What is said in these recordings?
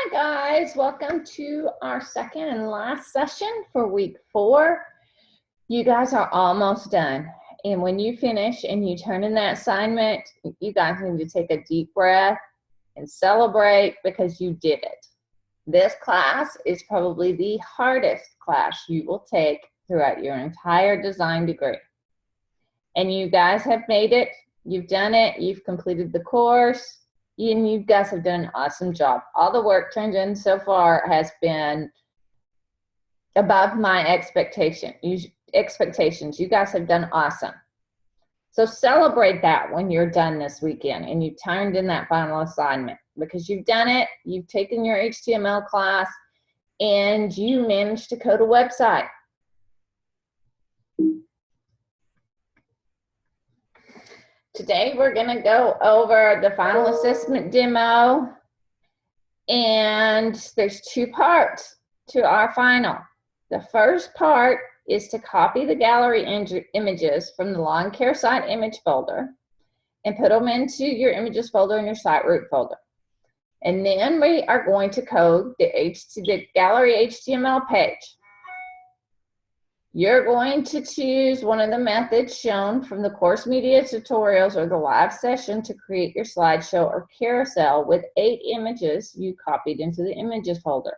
Hi guys, welcome to our second and last session for week 4. You guys are almost done. And when you finish and you turn in that assignment, you guys need to take a deep breath and celebrate because you did it. This class is probably the hardest class you will take throughout your entire design degree. And you guys have made it. You've done it. You've completed the course. And you guys have done an awesome job. All the work turned in so far has been above my expectations. You guys have done awesome. So celebrate that when you're done this weekend and you turned in that final assignment, because you've done it, you've taken your HTML class, and you managed to code a website. Today we're going to go over the final assessment demo, and there's 2 parts to our final. The first part is to copy the gallery images from the lawn care site image folder and put them into your images folder in your site root folder. And then we are going to code the gallery HTML page. You're going to choose one of the methods shown from the course media tutorials or the live session to create your slideshow or carousel with 8 images you copied into the images folder.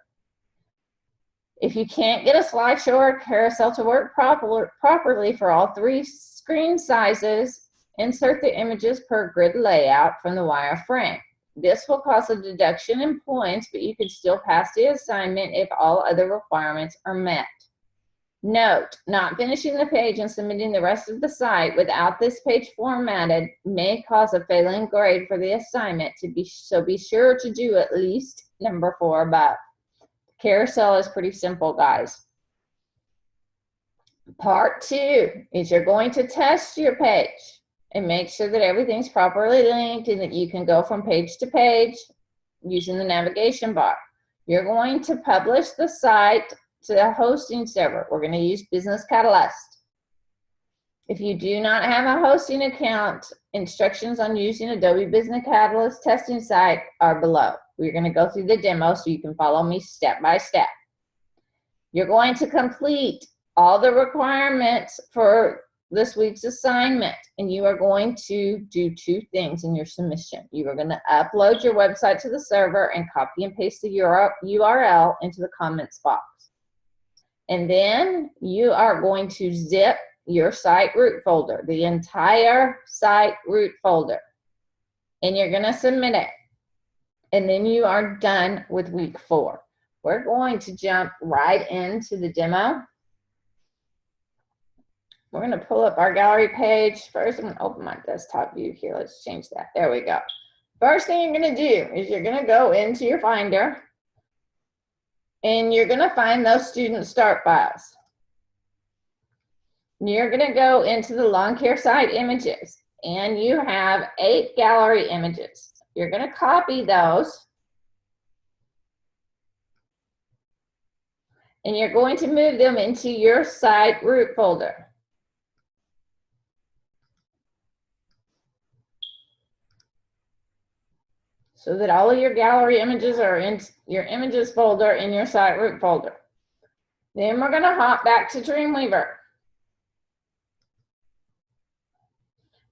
If you can't get a slideshow or carousel to work properly for all 3 screen sizes, insert the images per grid layout from the wireframe. This will cause a deduction in points, but you can still pass the assignment if all other requirements are met. Note, not finishing the page and submitting the rest of the site without this page formatted may cause a failing grade for the assignment, so be sure to do at least number 4 above. Carousel is pretty simple, guys. Part 2 is you're going to test your page and make sure that everything's properly linked and that you can go from page to page using the navigation bar. You're going to publish the site to the hosting server. We're going to use Business Catalyst. If you do not have a hosting account, instructions on using Adobe Business Catalyst testing site are below. We're going to go through the demo so you can follow me step by step. You're going to complete all the requirements for this week's assignment, and you are going to do 2 things in your submission. You are going to upload your website to the server and copy and paste the URL into the comments box. And then you are going to zip your site root folder, the entire site root folder, and you're going to submit it. And then you are done with week 4. We're going to jump right into the demo. We're going to pull up our gallery page. First, I'm going to open my desktop view here. Let's change that. There we go. First thing you're going to do is you're going to go into your Finder, and you're going to find those student start files. You're going to go into the lawn care site images, and you have 8 gallery images. You're going to copy those, and you're going to move them into your site root folder. So that all of your gallery images are in your images folder in your site root folder. Then we're going to hop back to Dreamweaver.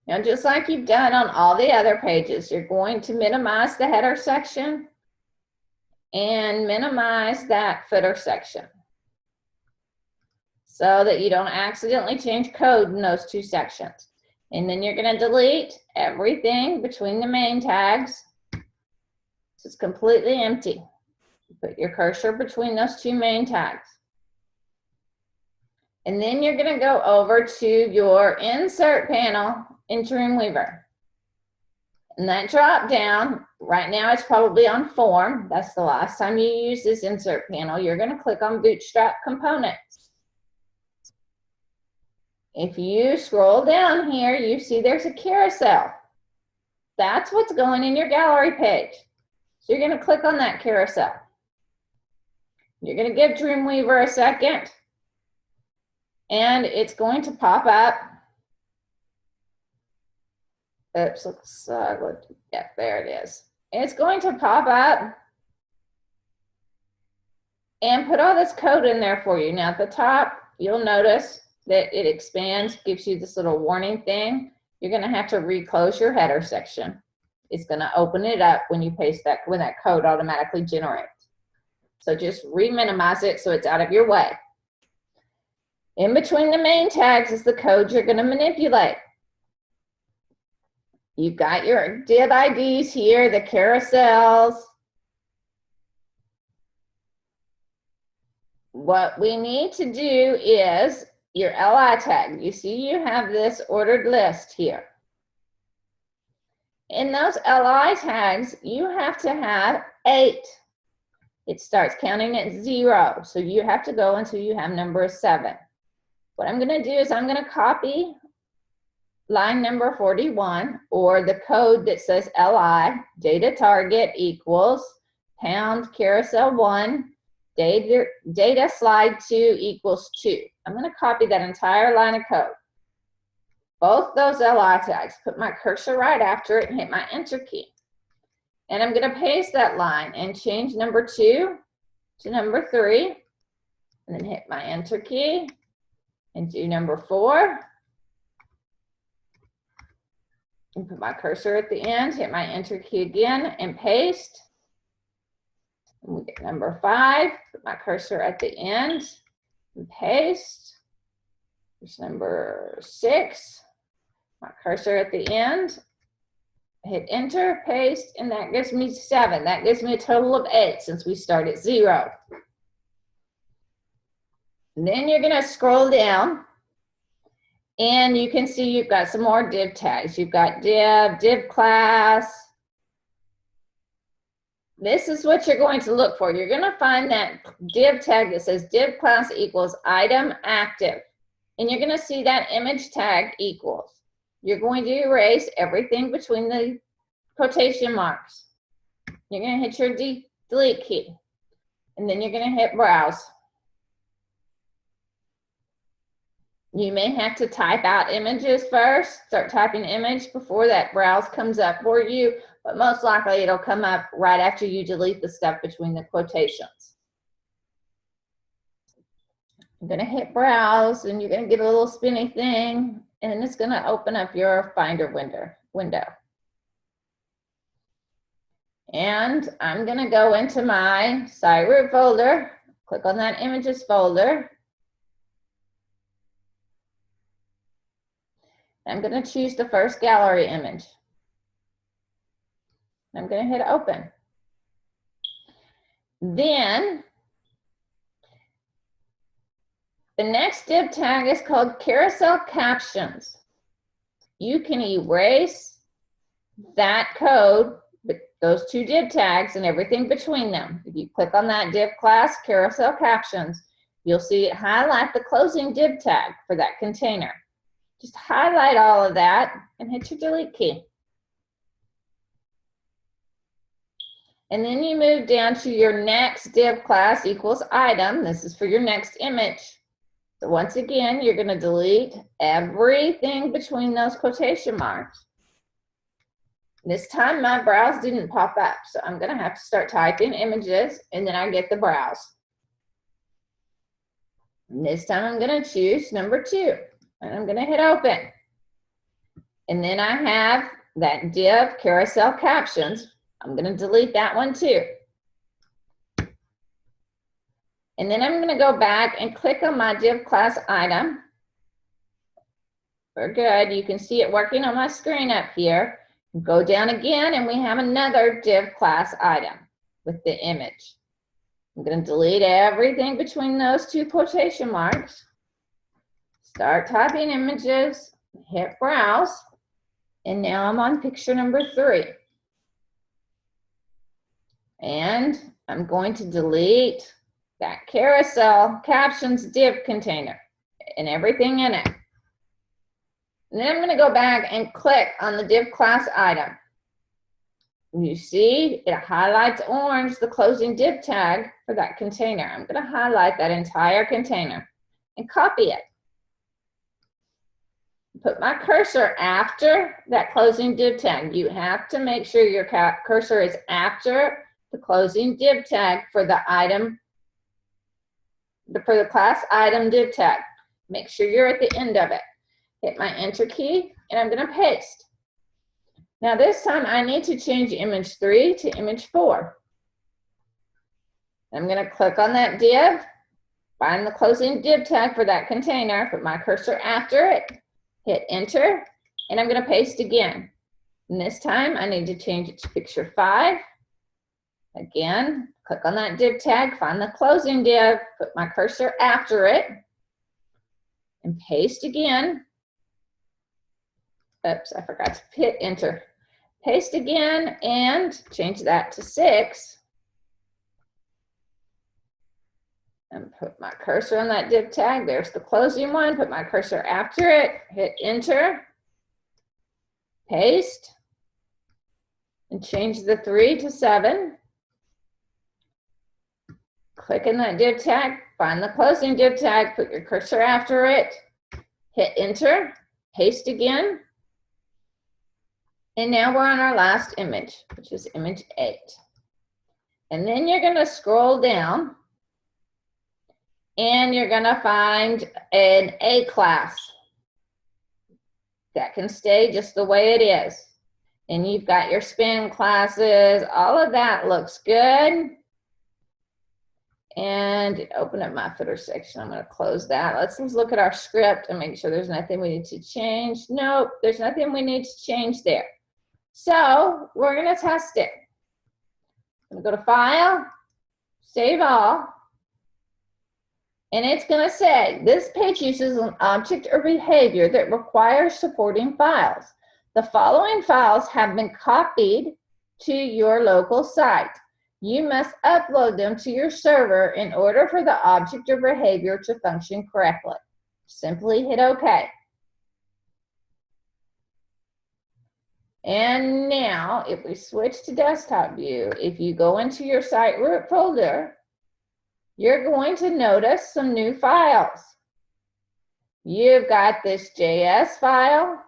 Now, just like you've done on all the other pages, you're going to minimize the header section and minimize that footer section so that you don't accidentally change code in those 2 sections. And then you're going to delete everything between the main tags. So it's completely empty. Put your cursor between those 2 main tags. And then you're going to go over to your insert panel in Dreamweaver. And that drop down, right now it's probably on form. That's the last time you use this insert panel. You're going to click on Bootstrap Components. If you scroll down here, you see there's a carousel. That's what's going in your gallery page. So you're going to click on that carousel. You're going to give Dreamweaver a second, and it's going to pop up. Oops, looks, yeah, there it is. It's going to pop up and put all this code in there for you. Now at the top, you'll notice that it expands, gives you this little warning thing. You're gonna have to reclose your header section. It's gonna open it up when you paste that, when that code automatically generates. So just re-minimize it so it's out of your way. In between the main tags is the code you're gonna manipulate. You've got your div IDs here, the carousels. What we need to do is your LI tag. You see you have this ordered list here. In those LI tags, you have to have 8. It starts counting at 0, so you have to go until you have number 7. What I'm gonna do is I'm gonna copy line number 41, or the code that says LI, data target equals pound carousel 1, data slide 2 equals 2. I'm gonna copy that entire line of code. Both those LI tags, put my cursor right after it and hit my enter key. And I'm gonna paste that line and change number 2 to number 3, and then hit my enter key and do number 4. And put my cursor at the end, hit my enter key again and paste. And we get number 5, put my cursor at the end and paste. Here's number 6, my cursor at the end, hit enter, paste, and that gives me 7. That gives me a total of 8 since we start at 0. And then you're gonna scroll down and you can see you've got some more div tags. You've got div class. This is what you're going to look for. You're gonna find that div tag that says div class equals item active. And you're gonna see that image tag equals. You're going to erase everything between the quotation marks. You're gonna hit your delete key. And then you're gonna hit browse. You may have to type out images first, start typing image before that browse comes up for you, but most likely it'll come up right after you delete the stuff between the quotations. I'm gonna hit browse and you're gonna get a little spinny thing and it's gonna open up your Finder window. And I'm gonna go into my site root folder, click on that images folder. I'm going to choose the first gallery image. I'm going to hit open. Then the next div tag is called carousel captions. You can erase that code, those 2 div tags and everything between them. If you click on that div class carousel captions, you'll see it highlight the closing div tag for that container. Just highlight all of that and hit your delete key. And then you move down to your next div class equals item. This is for your next image. So once again, you're gonna delete everything between those quotation marks. This time my browse didn't pop up, so I'm gonna have to start typing images and then I get the browse. And this time I'm gonna choose number 2. And I'm gonna hit open. And then I have that div carousel captions. I'm gonna delete that one too. And then I'm gonna go back and click on my div class item. We're good, you can see it working on my screen up here. Go down again and we have another div class item with the image. I'm gonna delete everything between those 2 quotation marks. Start typing images, hit browse, and now I'm on picture number 3. And I'm going to delete that carousel captions div container and everything in it. And then I'm going to go back and click on the div class item. You see it highlights orange the closing div tag for that container. I'm going to highlight that entire container and copy it. Put my cursor after that closing div tag. You have to make sure your cursor is after the closing div tag for the item for the class item div tag. Make sure you're at the end of it. Hit my enter key, and I'm going to paste. Now this time I need to change image 3 to image 4. I'm going to click on that div, find the closing div tag for that container, put my cursor after it, hit enter, and I'm going to paste again. And this time I need to change it to picture 5. Again, click on that div tag, find the closing div, put my cursor after it, and paste again. Oops, I forgot to hit enter. Paste again and change that to 6. And put my cursor on that div tag. There's the closing one. Put my cursor after it. Hit enter. Paste. And change the 3 to 7. Click in that div tag. Find the closing div tag. Put your cursor after it. Hit enter. Paste again. And now we're on our last image, which is image 8. And then you're going to scroll down. And you're going to find an A class. That can stay just the way it is. And you've got your spin classes. All of that looks good. And open up my footer section. I'm going to close that. Let's look at our script and make sure there's nothing we need to change. Nope, there's nothing we need to change there. So we're going to test it. I'm going to go to File, Save All. And it's going to say, this page uses an object or behavior that requires supporting files. The following files have been copied to your local site. You must upload them to your server in order for the object or behavior to function correctly. Simply hit OK. And now, if we switch to desktop view, if you go into your site root folder, you're going to notice some new files. You've got this JS file.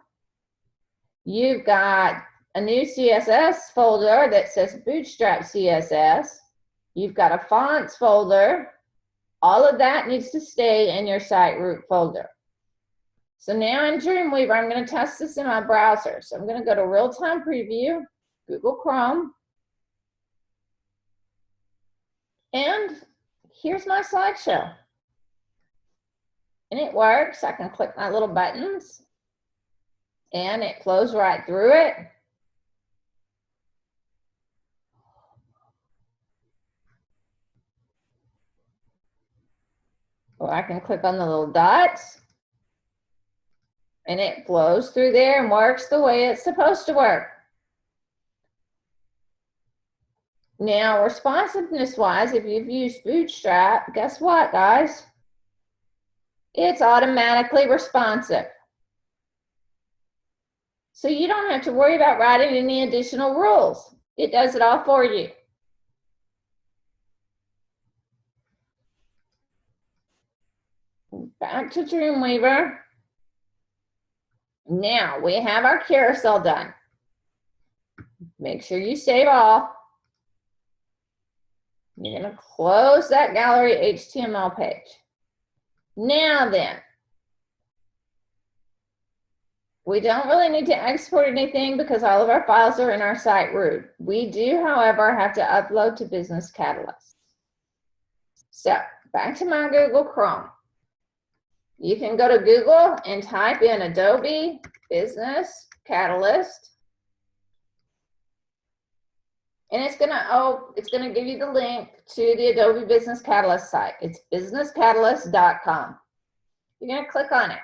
You've got a new CSS folder that says Bootstrap CSS. You've got a fonts folder. All of that needs to stay in your site root folder. So now in Dreamweaver, I'm going to test this in my browser. So I'm going to go to Real-Time Preview, Google Chrome. And here's my slideshow. And it works. I can click my little buttons. And it flows right through it. Or I can click on the little dots. And it flows through there and works the way it's supposed to work. Now, responsiveness-wise, if you've used Bootstrap, guess what, guys? It's automatically responsive. So you don't have to worry about writing any additional rules. It does it all for you. Back to Dreamweaver. Now we have our carousel done. Make sure you save all. You're going to close that gallery HTML page. Now then, we don't really need to export anything because all of our files are in our site root. We do, however, have to upload to Business Catalyst. So back to my Google Chrome. You can go to Google and type in Adobe Business Catalyst. And it's gonna give you the link to the Adobe Business Catalyst site. It's businesscatalyst.com. You're gonna click on it.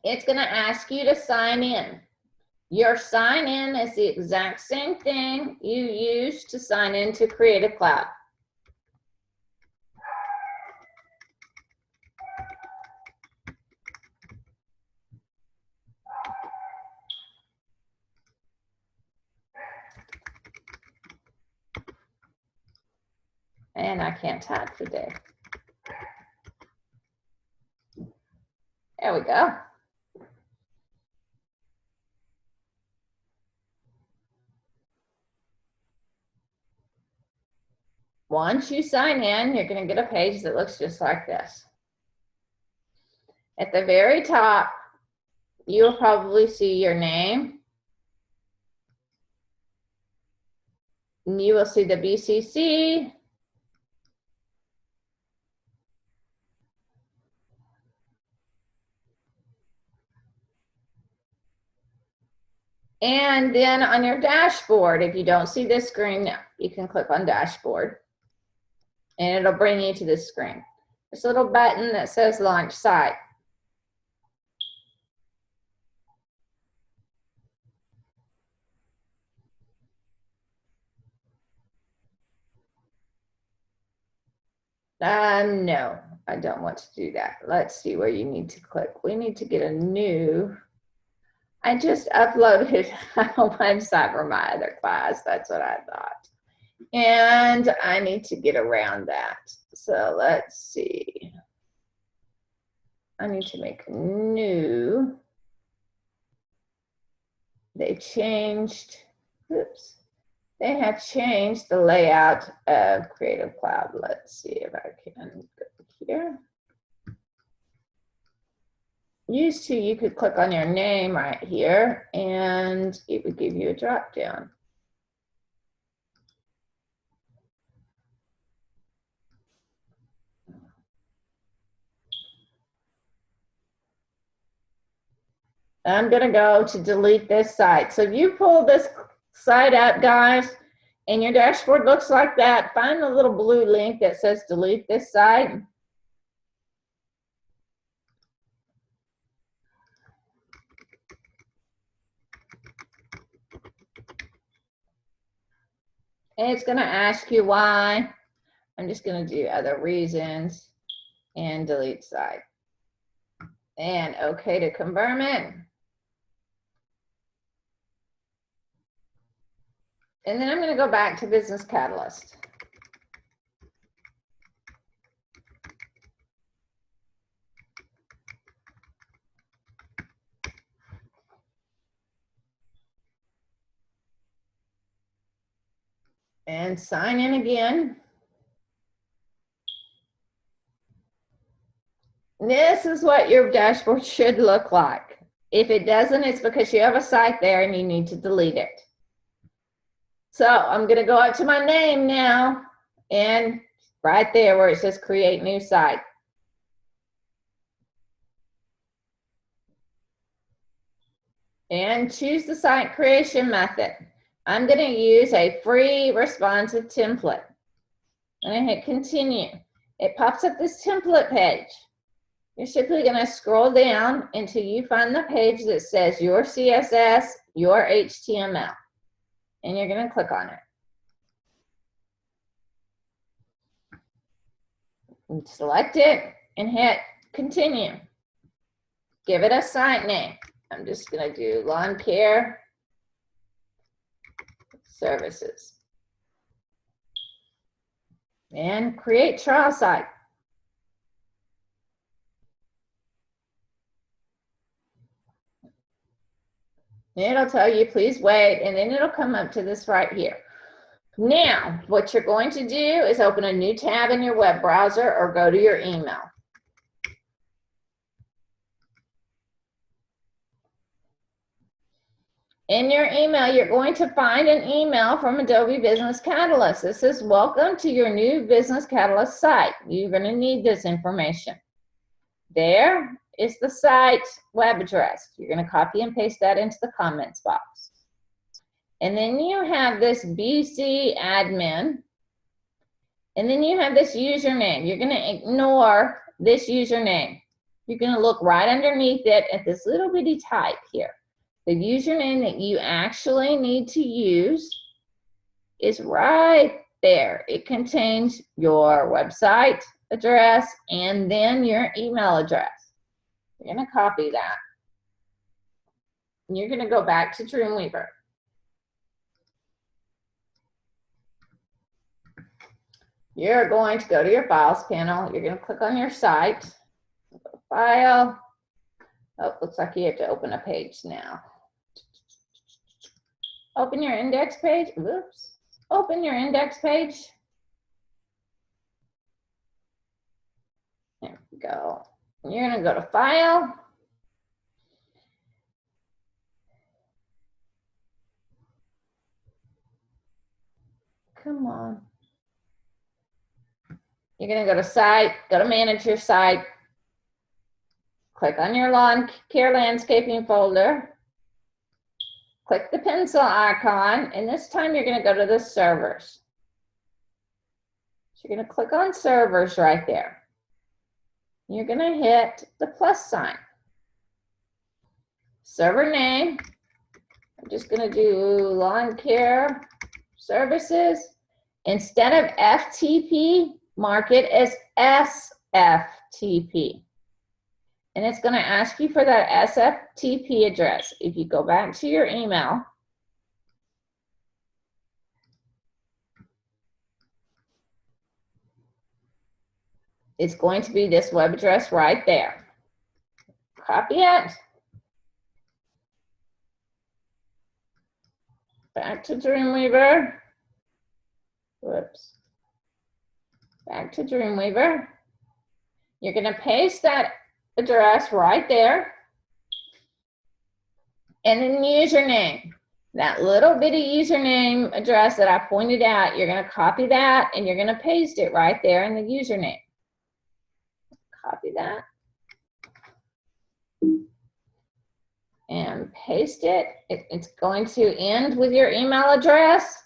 It's gonna ask you to sign in. Your sign in is the exact same thing you use to sign into Creative Cloud. And I can't type today. There we go. Once you sign in, you're going to get a page that looks just like this. At the very top, you'll probably see your name. And you will see the BCC. And then on your dashboard, if you don't see this screen now, you can click on dashboard and it'll bring you to this screen. This little button that says launch site. No, I don't want to do that. Let's see where you need to click. We need to get a new, I just uploaded a website for my other class. That's what I thought. And I need to get around that. So let's see. I need to make a new. They changed, oops. They have changed the layout of Creative Cloud. Let's see if I can go here. Used to, you could click on your name right here and it would give you a drop down. I'm gonna go to delete this site. So if you pull this site up, guys, and your dashboard looks like that, find the little blue link that says delete this site. And it's gonna ask you why. I'm just gonna do other reasons and delete site. And okay to confirm it. And then I'm gonna go back to Business Catalyst. And sign in again. This is what your dashboard should look like. If it doesn't, it's because you have a site there and you need to delete it. So I'm going to go up to my name now and right there where it says create new site. And choose the site creation method. I'm going to use a free responsive template. And I hit continue. It pops up this template page. You're simply going to scroll down until you find the page that says your CSS, your HTML. And you're going to click on it. And select it and hit continue. Give it a site name. I'm just going to do Lawn Care Services. And create trial site. It'll tell you, please wait, and then it'll come up to this right here. Now, what you're going to do is open a new tab in your web browser or go to your email. In your email, you're going to find an email from Adobe Business Catalyst. This says, welcome to your new Business Catalyst site. You're going to need this information. There is the site web address. You're going to copy and paste that into the comments box. And then you have this BC admin. And then you have this username. You're going to ignore this username. You're going to look right underneath it at this little bitty type here. The username that you actually need to use is right there. It contains your website address and then your email address. You're going to copy that. And you're going to go back to Dreamweaver. You're going to go to your Files panel. You're going to click on your site. File. Oh, looks like you have to open a page now. Open your index page. Whoops. Open your index page. go. You're going to go to File. Come on. You're going to go to Site, go to Manage your site. Click on your Lawn Care Landscaping folder. Click the pencil icon, and this time you're going to go to the servers. So you're going to click on servers right there. You're going to hit the plus sign. Server name, I'm just going to do Lawn Care Services. Instead of FTP, mark it as SFTP. And it's going to ask you for that SFTP address. If you go back to your email, it's going to be this web address right there. Copy it. Back to Dreamweaver. Whoops. Back to Dreamweaver. You're going to paste that address right there. And then username. That little bitty username address that I pointed out, you're going to copy that and you're going to paste it right there in the username. Copy that. And paste it. It's going to end with your email address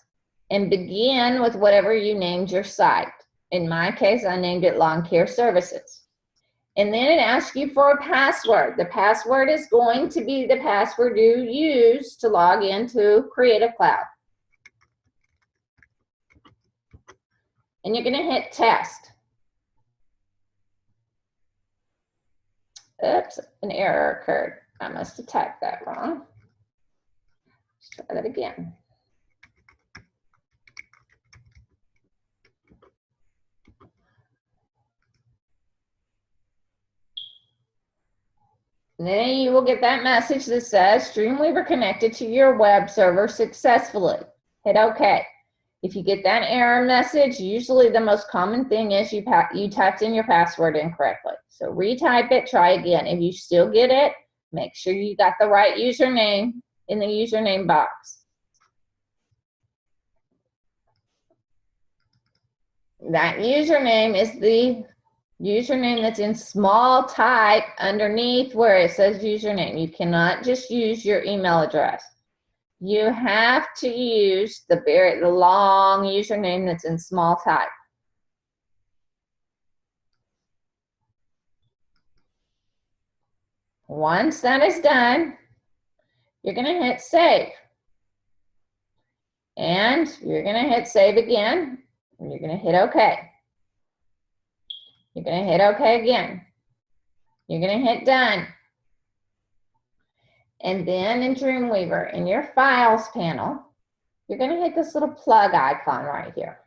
and begin with whatever you named your site. In my case, I named it Lawn Care Services. And then it asks you for a password. The password is going to be the password you use to log into Creative Cloud. And you're going to hit test. Oops, an error occurred. I must have typed that wrong. Let's try that again. And then you will get that message that says Dreamweaver connected to your web server successfully. Hit OK. If you get that error message, usually the most common thing is you typed in your password incorrectly. So retype it, try again. If you still get it, make sure you got the right username in the username box. That username is the username that's in small type underneath where it says username. You cannot just use your email address. You have to use the long username that's in small type. Once that is done, you're going to hit save. And you're going to hit save again. And you're going to hit OK. You're going to hit OK again. You're going to hit done. And then in Dreamweaver, in your Files panel, you're going to hit this little plug icon right here.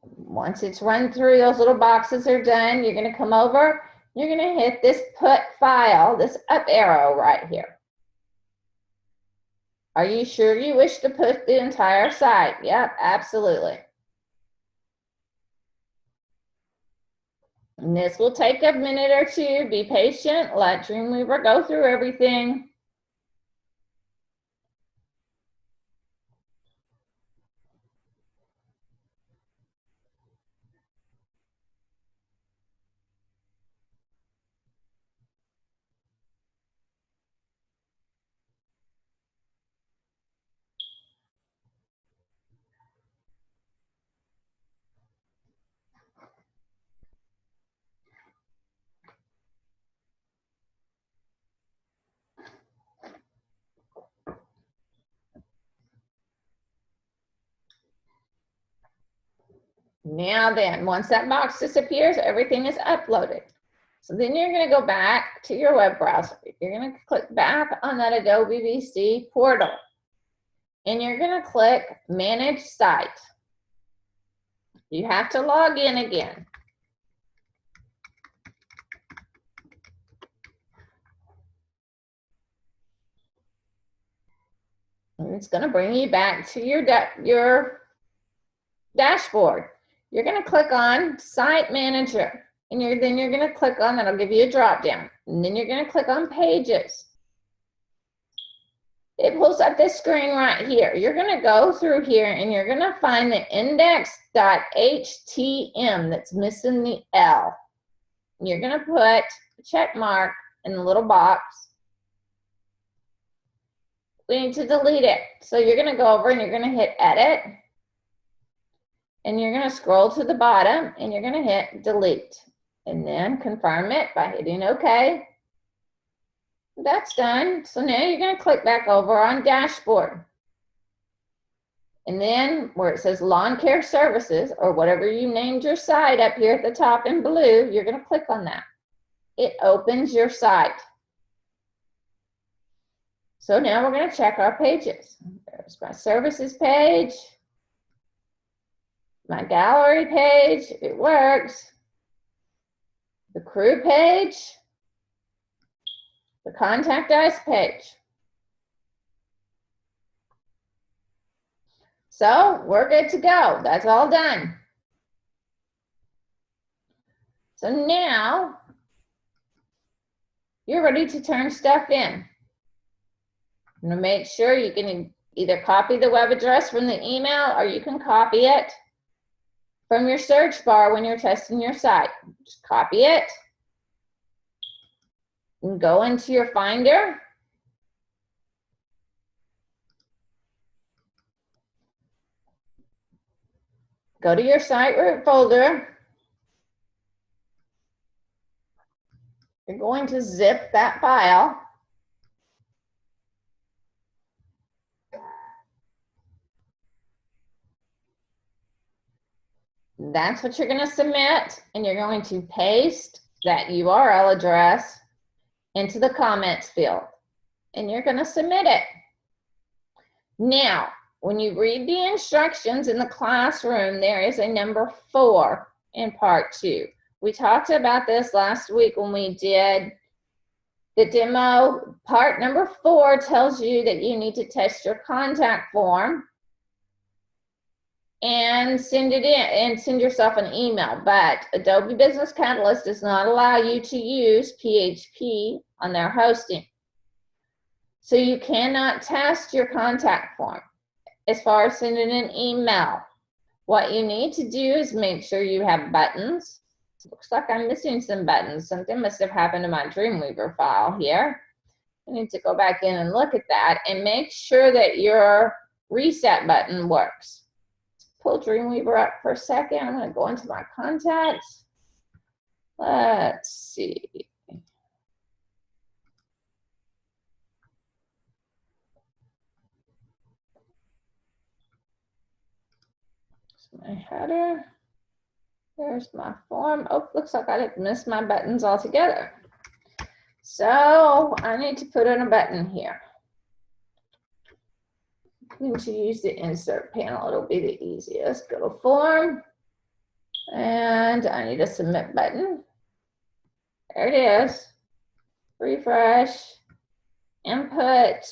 Once it's run through, those little boxes are done, you're going to come over, you're going to hit this Put File, this up arrow right here. Are you sure you wish to put the entire site? Yep, absolutely. And this will take a minute or two. Be patient. Let Dreamweaver go through everything. Now then, once that box disappears, everything is uploaded. So then you're going to go back to your web browser. You're going to click back on that Adobe VC portal. And you're going to click Manage Site. You have to log in again. And it's going to bring you back to your dashboard. you're going to click on Site Manager. And then you're going to click on, that'll give you a drop down. And then you're going to click on Pages. It pulls up this screen right here. You're going to go through here and you're going to find the index.htm that's missing the L. You're going to put a check mark in the little box. We need to delete it. So you're going to go over and you're going to hit Edit. And you're going to scroll to the bottom and you're going to hit Delete. And then confirm it by hitting OK. That's done. So now you're going to click back over on Dashboard. And then where it says Lawn Care Services, or whatever you named your site up here at the top in blue, you're going to click on that. It opens your site. So now we're going to check our pages. There's my services page, my gallery page, if it works, the crew page, the contact us page. So we're good to go. That's all done. So now you're ready to turn stuff in. I'm going to make sure you can either copy the web address from the email or you can copy it from your search bar when you're testing your site. Just copy it and go into your Finder. Go to your site root folder. You're going to zip that file. That's what you're going to submit, and you're going to paste that URL address into the comments field, and you're going to submit it. Now, when you read the instructions in the classroom, there is a number 4 in part 2. We talked about this last week when we did the demo. Part number 4 tells you that you need to test your contact form and send it in and send yourself an email. But Adobe Business Catalyst does not allow you to use PHP on their hosting. So you cannot test your contact form as far as sending an email. What you need to do is make sure you have buttons. Looks like I'm missing some buttons. Something must have happened to my Dreamweaver file here. I need to go back in and look at that and make sure that your reset button works. Pull Dreamweaver up for a second. I'm going to go into my contacts. Let's see. My header. There's my form. Oh, looks like I missed my buttons altogether. So I need to put in a button here. I need to use the insert panel. It'll be the easiest. Go to form. And I need a submit button. There it is. Refresh. Input.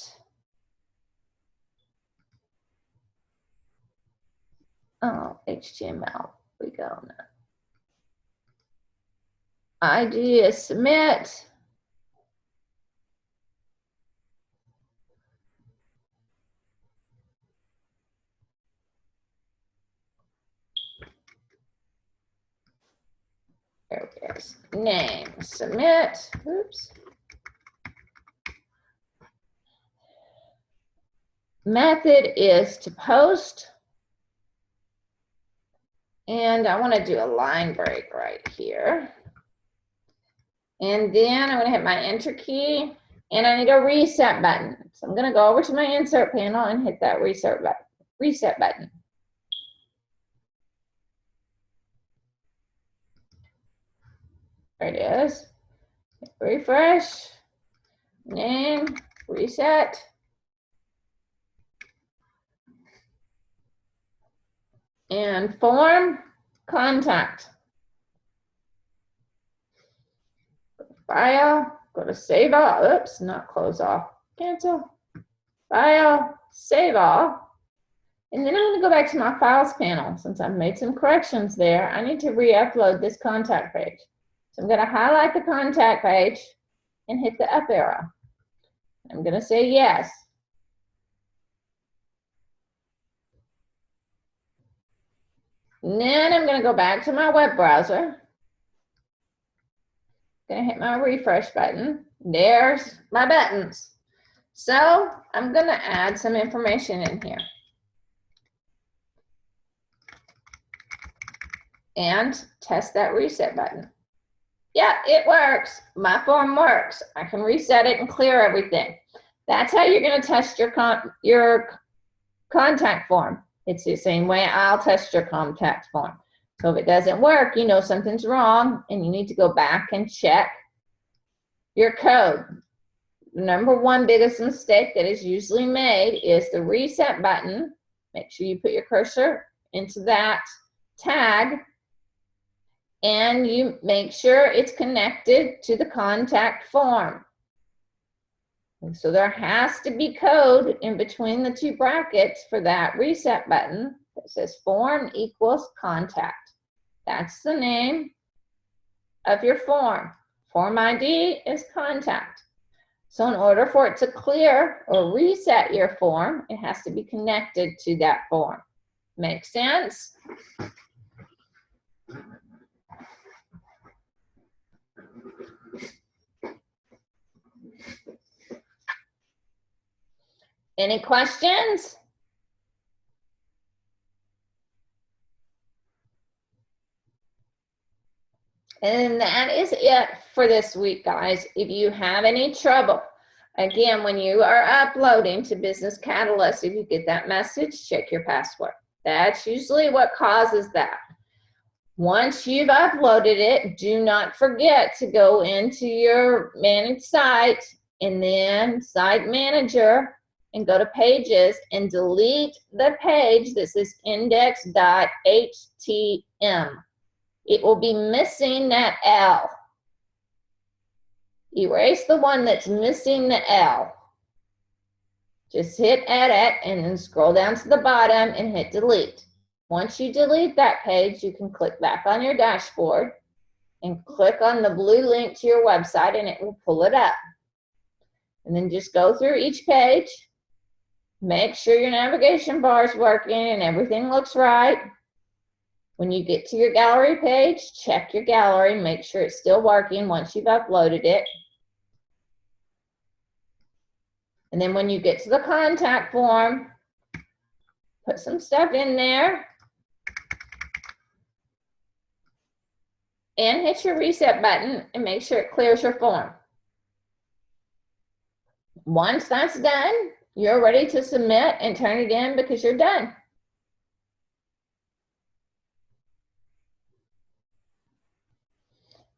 Oh, HTML. We go now. ID is submit. There it is. Name, submit. Oops. Method is to post. And I want to do a line break right here. And then I'm going to hit my enter key. And I need a reset button. So I'm going to go over to my insert panel and hit that reset button. There it is. Refresh. Name. Reset. And form. Contact. File. Go to save all. Oops, not close off. Cancel. File. Save all. And then I'm going to go back to my files panel. Since I've made some corrections there, I need to re-upload this contact page. So I'm going to highlight the contact page and hit the up arrow. I'm going to say yes. And then I'm going to go back to my web browser. Going to hit my refresh button. There's my buttons. So I'm going to add some information in here. And test that reset button. Yeah, it works. My form works. I can reset it and clear everything. That's how you're going to test your contact form. It's the same way I'll test your contact form. So if it doesn't work, you know something's wrong and you need to go back and check your code. The number one biggest mistake that is usually made is the reset button. Make sure you put your cursor into that tag and you make sure it's connected to the contact form. And so there has to be code in between the two brackets for that reset button that says form equals contact. That's the name of your form. Form ID is contact. So in order for it to clear or reset your form, it has to be connected to that form. Make sense? Any questions? And that is it for this week, guys. If you have any trouble, again, when you are uploading to Business Catalyst, if you get that message, check your password. That's usually what causes that. Once you've uploaded it, do not forget to go into your managed site and then Site Manager and go to Pages and delete the page that says index.htm. It will be missing that L. Erase the one that's missing the L. Just hit Edit and then scroll down to the bottom and hit Delete. Once you delete that page, you can click back on your dashboard and click on the blue link to your website and it will pull it up. And then just go through each page. Make sure your navigation bar is working and everything looks right. When you get to your gallery page, check your gallery, make sure it's still working once you've uploaded it. And then when you get to the contact form, put some stuff in there and hit your reset button and make sure it clears your form. Once that's done, you're ready to submit and turn it in because you're done.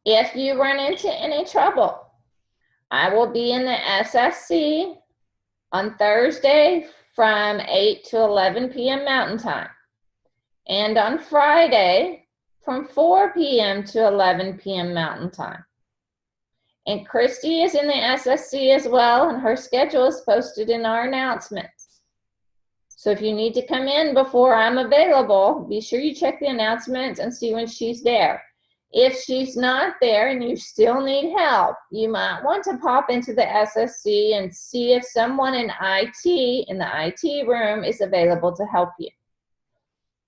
If you run into any trouble, I will be in the SSC on Thursday from 8 to 11 p.m. Mountain Time, and on Friday from 4 p.m. to 11 p.m. Mountain Time. And Christy is in the SSC as well, and her schedule is posted in our announcements. So if you need to come in before I'm available, be sure you check the announcements and see when she's there. If she's not there and you still need help, you might want to pop into the SSC and see if someone in IT, in the IT room, is available to help you.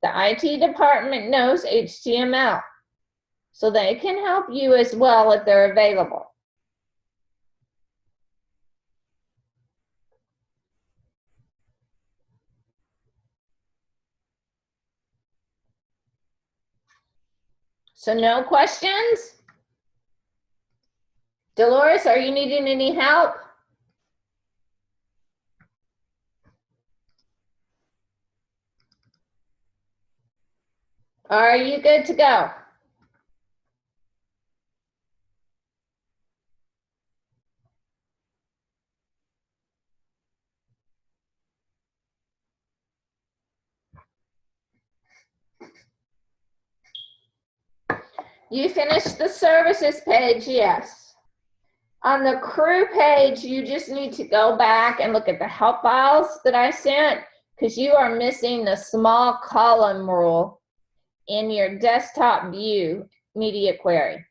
The IT department knows HTML, so they can help you as well if they're available. So no questions? Dolores, are you needing any help? Are you good to go? You finished the services page, yes. On the crew page, you just need to go back and look at the help files that I sent. because you are missing the small column rule in your desktop view media query.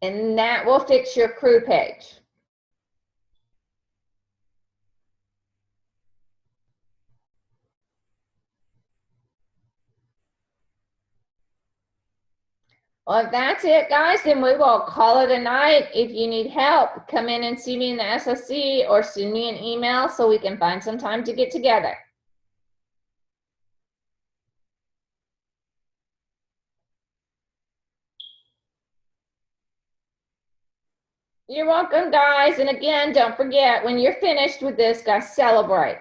And that will fix your crew page. Well, if that's it, guys, then we will call it a night. If you need help, come in and see me in the SSC or send me an email so we can find some time to get together. You're welcome, guys. And again, don't forget, when you're finished with this, guys, celebrate.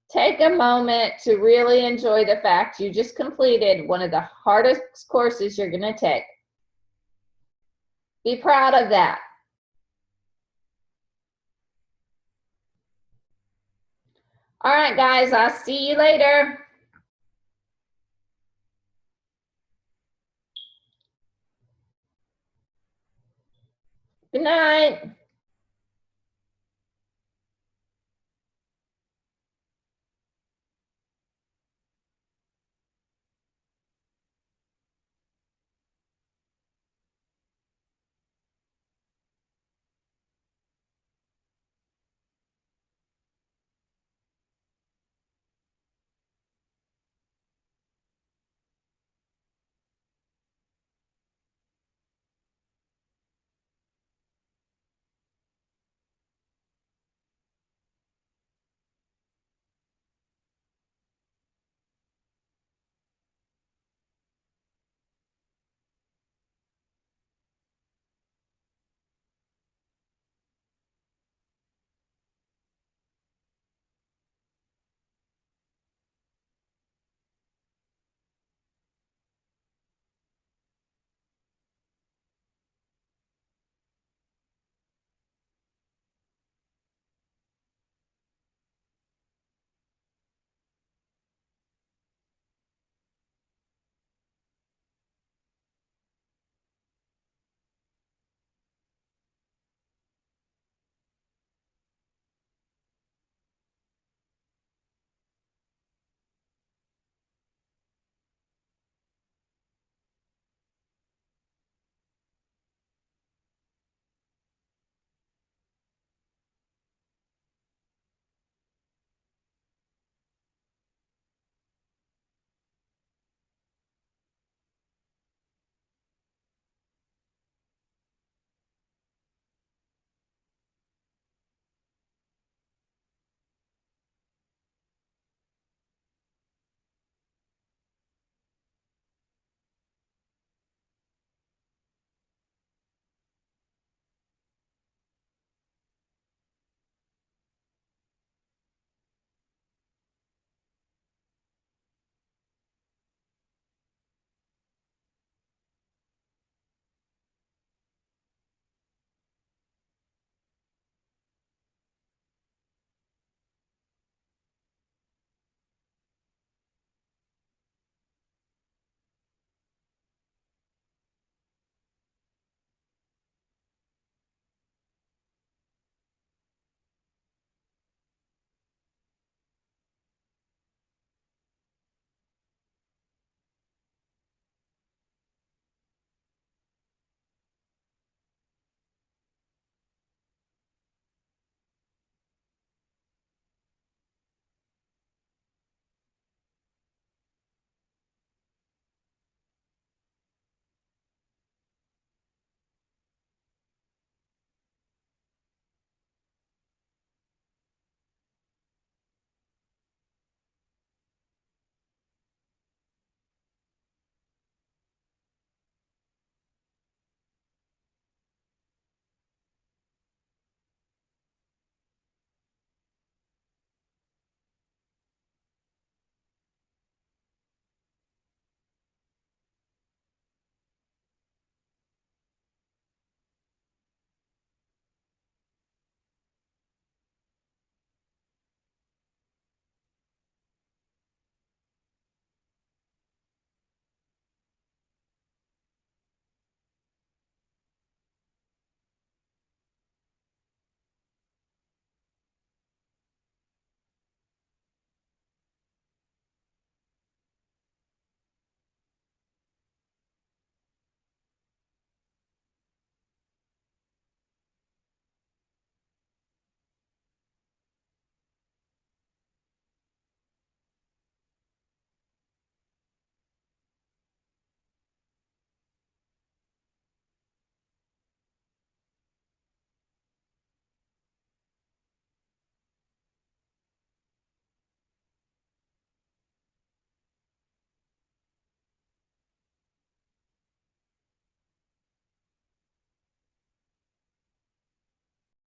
Take a moment to really enjoy the fact you just completed one of the hardest courses you're going to take. Be proud of that. All right, guys, I'll see you later. Good night.